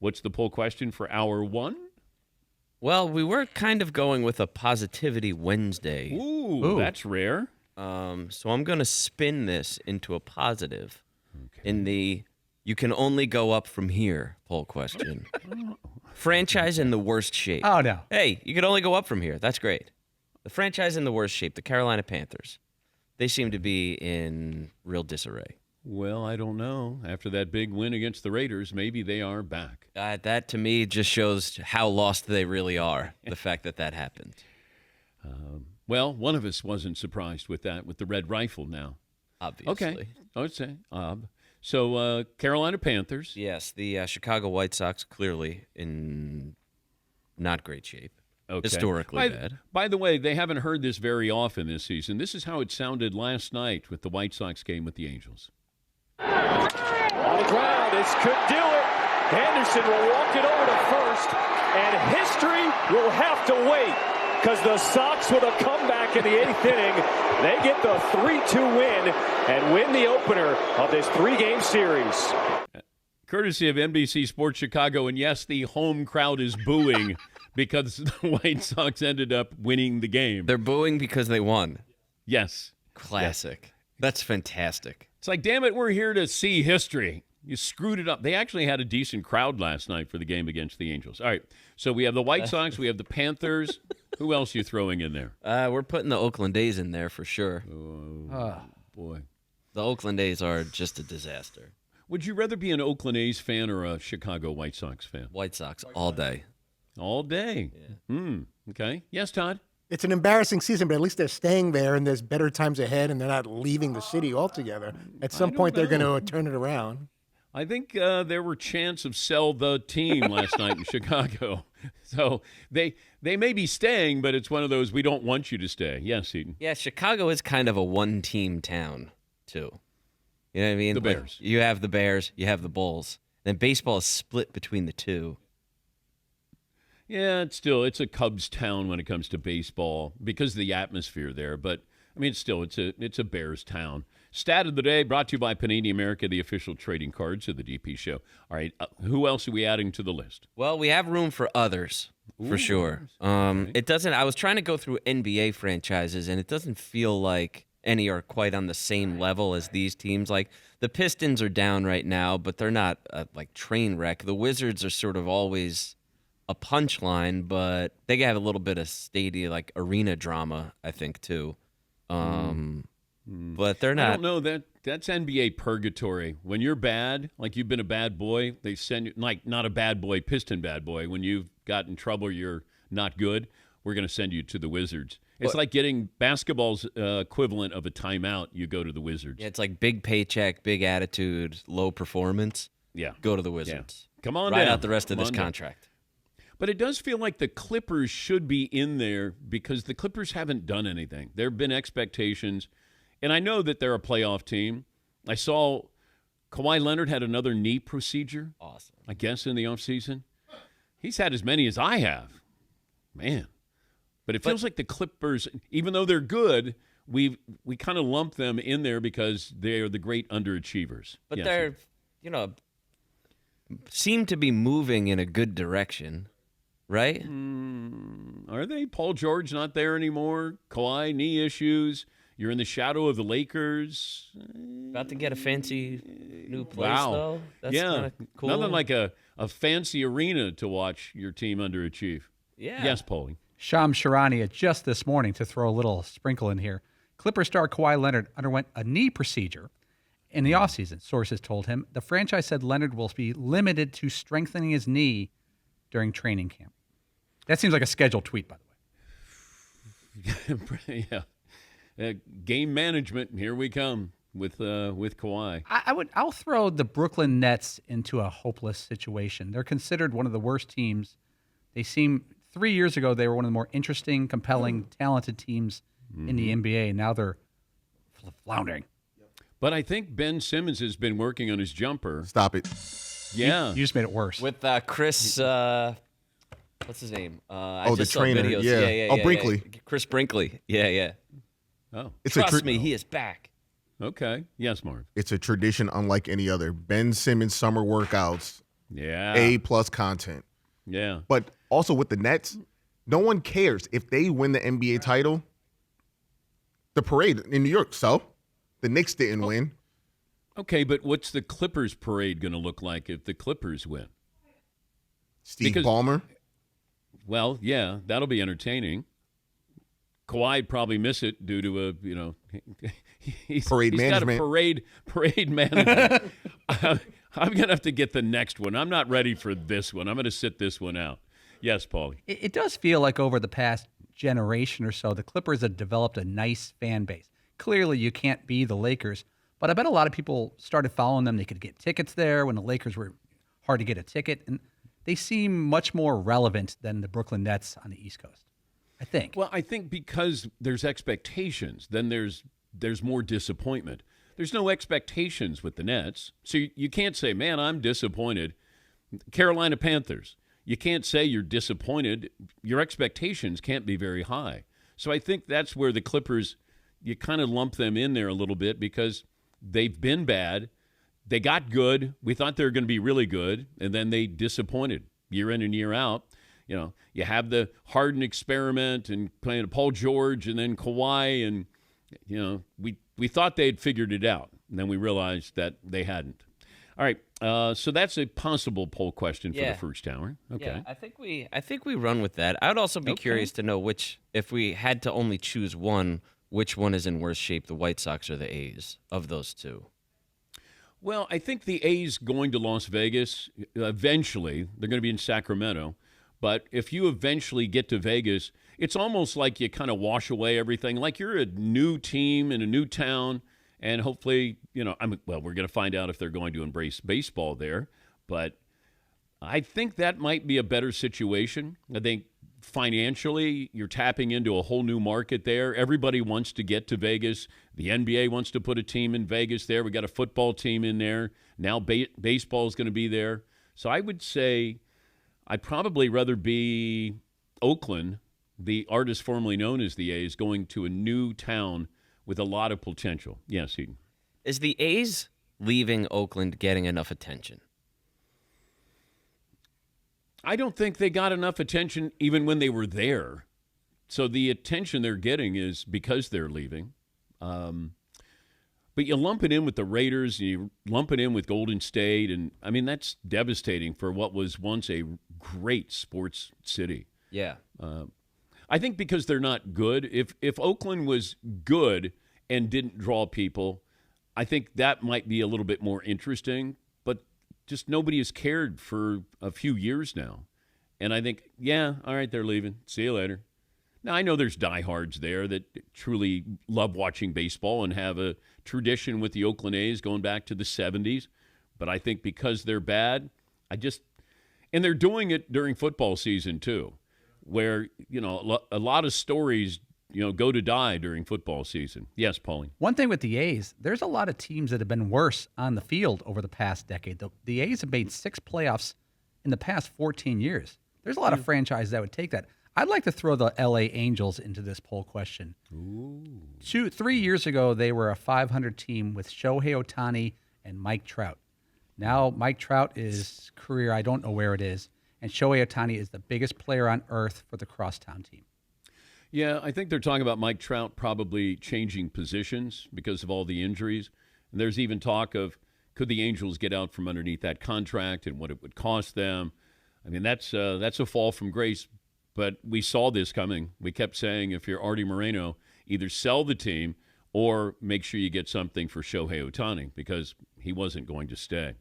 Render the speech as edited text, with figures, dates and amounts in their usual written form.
What's the poll question for hour one? Well, we were kind of going with a Positivity Wednesday. Ooh. That's rare. So I'm going to spin this into a positive Okay. in the you can only go up from here poll question. Franchise in the worst shape. Oh, no. Hey, you can only go up from here. That's great. The franchise in the worst shape, the Carolina Panthers. They seem to be in real disarray. Well, I don't know. After that big win against the Raiders, maybe they are back. That, to me, just shows how lost they really are, the fact that happened. Well, one of us wasn't surprised with that, with the red rifle now. Obviously. Okay. I would say. So, Carolina Panthers. Yes, the Chicago White Sox clearly in not great shape. Okay. Historically bad. By the way, they haven't heard this very often this season. This is how it sounded last night with the White Sox game with the Angels. On the ground, this could do it. Henderson will walk it over to first, and history will have to wait because the Sox, with a comeback in the 8th inning, they get the 3-2 win and win the opener of this 3-game series. Courtesy of NBC Sports Chicago, and yes, the home crowd is booing because the White Sox ended up winning the game. They're booing because they won. Yes. Classic. Yes. That's fantastic. It's like, damn it, we're here to see history. You screwed it up. They actually had a decent crowd last night for the game against the Angels. All right, so we have the White Sox, we have the Panthers. Who else are you throwing in there? We're putting the Oakland A's in there for sure. Oh, boy. The Oakland A's are just a disaster. Would you rather be an Oakland A's fan or a Chicago White Sox fan? White Sox all day. All day. Yeah. Okay. Yes, Todd? It's an embarrassing season, but at least they're staying there, and there's better times ahead, and they're not leaving the city altogether. At some point, they're going to turn it around. I think there were chants of sell the team last night in Chicago. So they may be staying, but it's one of those we don't want you to stay. Yes, Eden. Yeah, Chicago is kind of a one-team town, too. You know what I mean? The Bears. Like, you have the Bears, you have the Bulls. Then baseball is split between the two. Yeah, it's a Cubs town when it comes to baseball because of the atmosphere there. But I mean, it's a Bears town. Stat of the day brought to you by Panini America, the official trading cards of the DP show. All right, who else are we adding to the list? Well, we have room for others for sure. It doesn't. I was trying to go through NBA franchises, and it doesn't feel like any are quite on the same level as these teams. Like the Pistons are down right now, but they're not like train wreck. The Wizards are sort of always a punchline, but they have a little bit of stadium, like arena drama, I think, too. But they're not. I don't know. That's NBA purgatory. When you're bad, like you've been a bad boy, they send you, like not a bad boy, Piston bad boy. When you've got in trouble, you're not good, we're going to send you to the Wizards. It's like getting basketball's equivalent of a timeout. You go to the Wizards. Yeah, it's like big paycheck, big attitude, low performance. Yeah. Go to the Wizards. Yeah. Come on Ride down. out the rest of this contract. But it does feel like the Clippers should be in there because the Clippers haven't done anything. There have been expectations, and I know that they're a playoff team. I saw Kawhi Leonard had another knee procedure. Awesome. I guess in the offseason. He's had as many as I have. Man. But it feels like the Clippers, even though they're good, we kind of lump them in there because they are the great underachievers. But they're, seem to be moving in a good direction, right? Are they? Paul George not there anymore. Kawhi, knee issues. You're in the shadow of the Lakers. About to get a fancy new place, though. That's kind of cool. Nothing like a fancy arena to watch your team underachieve. Yeah. Yes, Paulie. Shams Charania just this morning, to throw a little sprinkle in here. Clipper star Kawhi Leonard underwent a knee procedure in the offseason, sources told him. The franchise said Leonard will be limited to strengthening his knee during training camp. That seems like a scheduled tweet, by the way. Yeah. Game management, here we come with Kawhi. I'll throw the Brooklyn Nets into a hopeless situation. They're considered one of the worst teams. They seem 3 years ago, they were one of the more interesting, compelling, talented teams in the NBA. Now they're floundering. But I think Ben Simmons has been working on his jumper. Stop it. Yeah. You just made it worse. With Chris, what's his name? The trainer. Videos. Yeah. Brinkley. Yeah. Chris Brinkley. Yeah. Oh. Trust me, he is back. Okay. Yes, Marv. It's a tradition unlike any other. Ben Simmons summer workouts. Yeah. A+ content. Yeah. But also with the Nets, no one cares if they win the NBA title. The parade in New York, so the Knicks didn't win. Okay, but what's the Clippers parade going to look like if the Clippers win? Steve Ballmer. Well, yeah, that'll be entertaining. Kawhi'd probably miss it due to a, he's management. got a parade management. I'm going to have to get the next one. I'm not ready for this one. I'm going to sit this one out. Yes, Paulie. It does feel like over the past generation or so, the Clippers have developed a nice fan base. Clearly, you can't be the Lakers, but I bet a lot of people started following them. They could get tickets there when the Lakers were hard to get a ticket, and they seem much more relevant than the Brooklyn Nets on the East Coast, I think. Well, I think because there's expectations, then there's more disappointment. There's no expectations with the Nets, so you can't say, man, I'm disappointed. Carolina Panthers, you can't say you're disappointed. Your expectations can't be very high. So I think that's where the Clippers, you kind of lump them in there a little bit because they've been bad. They got good. We thought they were going to be really good, and then they disappointed year in and year out. You have the Harden experiment and playing Paul George and then Kawhi, and, we thought they had figured it out, and then we realized that they hadn't. All right, so that's a possible poll question for the first hour. Okay. Yeah, I think we run with that. I would also be curious to know which, if we had to only choose one, which one is in worse shape, the White Sox or the A's of those two? Well, I think the A's going to Las Vegas, eventually, they're going to be in Sacramento. But if you eventually get to Vegas, it's almost like you kind of wash away everything. Like you're a new team in a new town, and hopefully, we're going to find out if they're going to embrace baseball there. But I think that might be a better situation. I think financially, you're tapping into a whole new market there. Everybody wants to get to Vegas. The NBA wants to put a team in Vegas there. We got a football team in there. Now baseball is going to be there. So I would say I'd probably rather be Oakland, the artist formerly known as the A's, going to a new town with a lot of potential. Yes, Eden. Is the A's leaving Oakland getting enough attention? I don't think they got enough attention even when they were there. So the attention they're getting is because they're leaving. But you lump it in with the Raiders, and you lump it in with Golden State, and, that's devastating for what was once a great sports city. Yeah. I think because they're not good. If Oakland was good and didn't draw people, I think that might be a little bit more interesting. But just nobody has cared for a few years now. And I think, yeah, all right, they're leaving. See you later. Now, I know there's diehards there that truly love watching baseball and have a tradition with the Oakland A's going back to the 70s. But I think because they're bad, and they're doing it during football season too, where, a lot of stories, go to die during football season. Yes, Pauline. One thing with the A's, there's a lot of teams that have been worse on the field over the past decade. The A's have made 6 playoffs in the past 14 years. There's a lot of franchises that would take that. I'd like to throw the LA Angels into this poll question. Ooh. 3 years ago, they were a 500 team with Shohei Ohtani and Mike Trout. Now, Mike Trout is career, I don't know where it is, and Shohei Ohtani is the biggest player on earth for the crosstown team. Yeah, I think they're talking about Mike Trout probably changing positions because of all the injuries. And there's even talk of could the Angels get out from underneath that contract and what it would cost them. That's a fall from grace. But we saw this coming. We kept saying if you're Artie Moreno, either sell the team or make sure you get something for Shohei Ohtani because he wasn't going to stay.